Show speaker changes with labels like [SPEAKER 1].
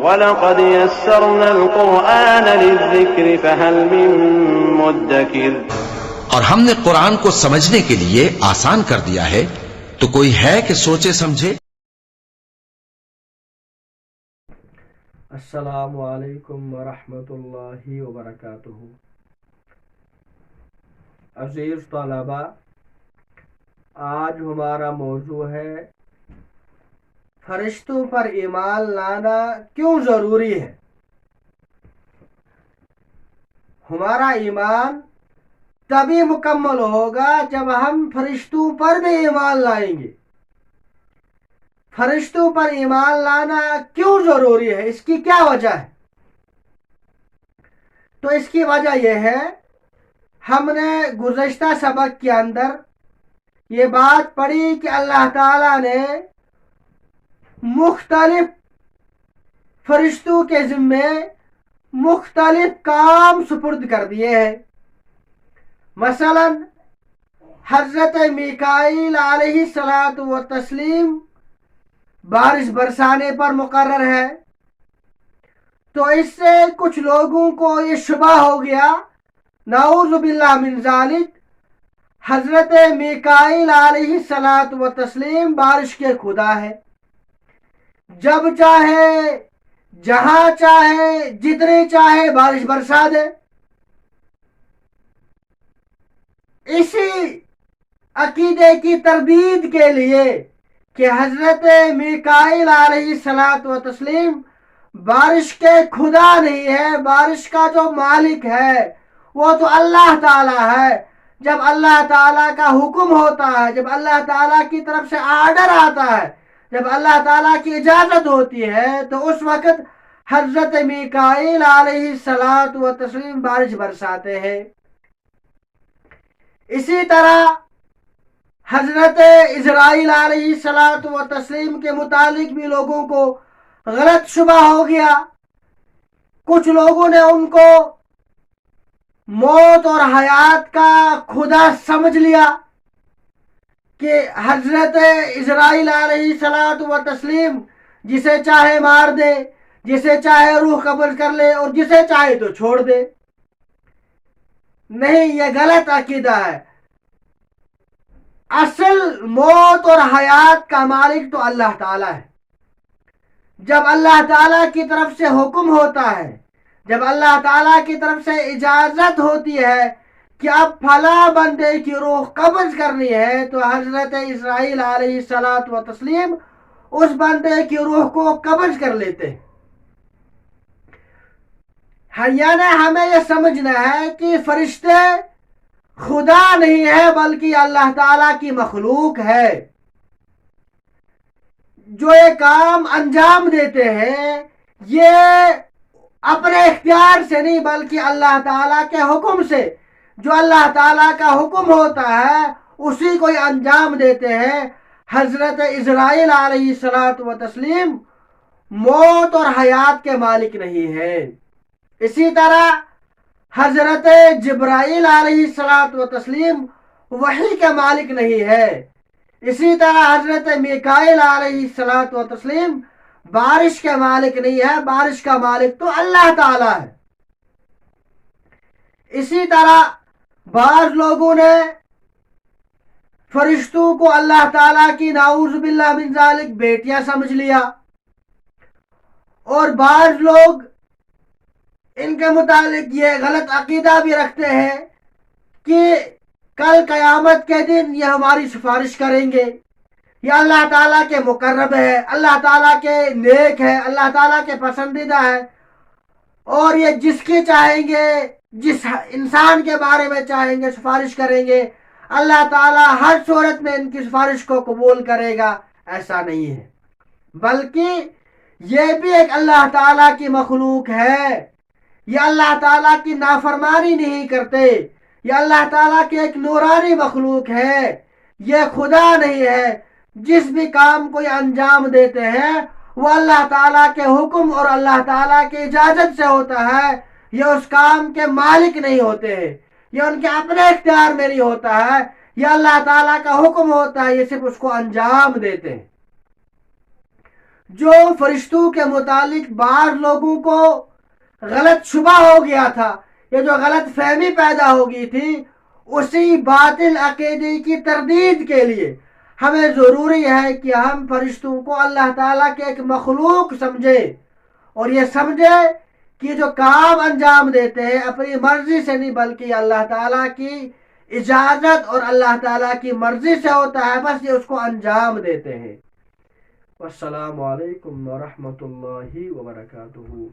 [SPEAKER 1] وَلَقَدْ يَسَّرْنَا الْقُرْآنَ لِلذِّكْرِ فَهَلْ مِن مُّدَّكِرٍ۔
[SPEAKER 2] اور ہم نے قرآن کو سمجھنے کے لیے آسان کر دیا ہے، تو کوئی ہے کہ سوچے سمجھے؟
[SPEAKER 3] السلام علیکم ورحمۃ اللہ وبرکاتہ۔ عزیز طلباء، آج ہمارا موضوع ہے فرشتوں پر ایمان لانا کیوں ضروری ہے۔ ہمارا ایمان تبھی مکمل ہوگا جب ہم فرشتوں پر بھی ایمان لائیں گے۔ فرشتوں پر ایمان لانا کیوں ضروری ہے، اس کی کیا وجہ ہے؟ تو اس کی وجہ یہ ہے، ہم نے گزشتہ سبق کے اندر یہ بات پڑھی کہ اللہ تعالیٰ نے مختلف فرشتوں کے ذمے مختلف کام سپرد کر دیے ہیں۔ مثلا حضرت میکائیل علیہ الصلاۃ والتسلیم بارش برسانے پر مقرر ہے، تو اس سے کچھ لوگوں کو یہ شبہ ہو گیا، نعوذ باللہ من ذالک، حضرت میکائیل علیہ الصلاۃ والتسلیم بارش کے خدا ہے، جب چاہے جہاں چاہے جتنے چاہے بارش برسا دے۔ اسی عقیدے کی تردید کے لیے کہ حضرت میکائیل علیہ الصلاۃ والتسلیم بارش کے خدا نہیں ہے، بارش کا جو مالک ہے وہ تو اللہ تعالی ہے۔ جب اللہ تعالیٰ کا حکم ہوتا ہے، جب اللہ تعالیٰ کی طرف سے آرڈر آتا ہے، جب اللہ تعالیٰ کی اجازت ہوتی ہے، تو اس وقت حضرت میکائیل علیہ الصلاۃ والتسلیم بارش برساتے ہیں۔ اسی طرح حضرت اسرائیل علیہ الصلاۃ والتسلیم کے متعلق بھی لوگوں کو غلط شبہ ہو گیا۔ کچھ لوگوں نے ان کو موت اور حیات کا خدا سمجھ لیا کہ حضرت اسرائیل علیہ الصلاۃ والتسلیم جسے چاہے مار دے، جسے چاہے روح قبض کر لے اور جسے چاہے تو چھوڑ دے۔ نہیں، یہ غلط عقیدہ ہے۔ اصل موت اور حیات کا مالک تو اللہ تعالیٰ ہے۔ جب اللہ تعالیٰ کی طرف سے حکم ہوتا ہے، جب اللہ تعالیٰ کی طرف سے اجازت ہوتی ہے کہ اب فلاں بندے کی روح قبض کرنی ہے، تو حضرت اسرائیل علیہ الصلاۃ والتسلیم اس بندے کی روح کو قبض کر لیتے ہیں۔ یعنی ہمیں یہ سمجھنا ہے کہ فرشتے خدا نہیں ہے بلکہ اللہ تعالیٰ کی مخلوق ہے۔ جو یہ کام انجام دیتے ہیں یہ اپنے اختیار سے نہیں بلکہ اللہ تعالیٰ کے حکم سے، جو اللہ تعالیٰ کا حکم ہوتا ہے اسی کو انجام دیتے ہیں۔ حضرت اسرائیل علیہ الصلاۃ والتسلیم موت اور حیات کے مالک نہیں ہے۔ اسی طرح حضرت جبرائیل علیہ الصلاۃ والتسلیم وحی کے مالک نہیں ہے۔ اسی طرح حضرت میکائیل علیہ الصلاۃ والتسلیم بارش کے مالک نہیں ہے، بارش کا مالک تو اللہ تعالی ہے۔ اسی طرح بعض لوگوں نے فرشتوں کو اللہ تعالیٰ کی نعوذ باللہ من ذالک بیٹیاں سمجھ لیا، اور بعض لوگ ان کے متعلق یہ غلط عقیدہ بھی رکھتے ہیں کہ کل قیامت کے دن یہ ہماری سفارش کریں گے، یہ اللہ تعالیٰ کے مقرب ہے، اللہ تعالیٰ کے نیک ہے، اللہ تعالیٰ کے پسندیدہ ہے، اور یہ جس کی چاہیں گے، جس انسان کے بارے میں چاہیں گے سفارش کریں گے، اللہ تعالیٰ ہر صورت میں ان کی سفارش کو قبول کرے گا۔ ایسا نہیں ہے، بلکہ یہ بھی ایک اللہ تعالیٰ کی مخلوق ہے، یہ اللہ تعالیٰ کی نافرمانی نہیں کرتے، یہ اللہ تعالیٰ کی ایک نورانی مخلوق ہے، یہ خدا نہیں ہے۔ جس بھی کام کو یہ انجام دیتے ہیں وہ اللہ تعالیٰ کے حکم اور اللہ تعالیٰ کی اجازت سے ہوتا ہے، یہ اس کام کے مالک نہیں ہوتے ہیں، یہ ان کے اپنے اختیار میں نہیں ہوتا ہے، یہ اللہ تعالیٰ کا حکم ہوتا ہے، یہ صرف اس کو انجام دیتے ہیں۔ جو فرشتوں کے متعلق بعض لوگوں کو غلط شبہ ہو گیا تھا یا جو غلط فہمی پیدا ہو گئی تھی، اسی باطل عقیدے کی تردید کے لیے ہمیں ضروری ہے کہ ہم فرشتوں کو اللہ تعالیٰ کے ایک مخلوق سمجھیں، اور یہ سمجھیں کہ جو کام انجام دیتے ہیں اپنی مرضی سے نہیں بلکہ اللہ تعالیٰ کی اجازت اور اللہ تعالیٰ کی مرضی سے ہوتا ہے، بس یہ اس کو انجام دیتے ہیں۔ والسلام علیکم ورحمۃ اللہ وبرکاتہ۔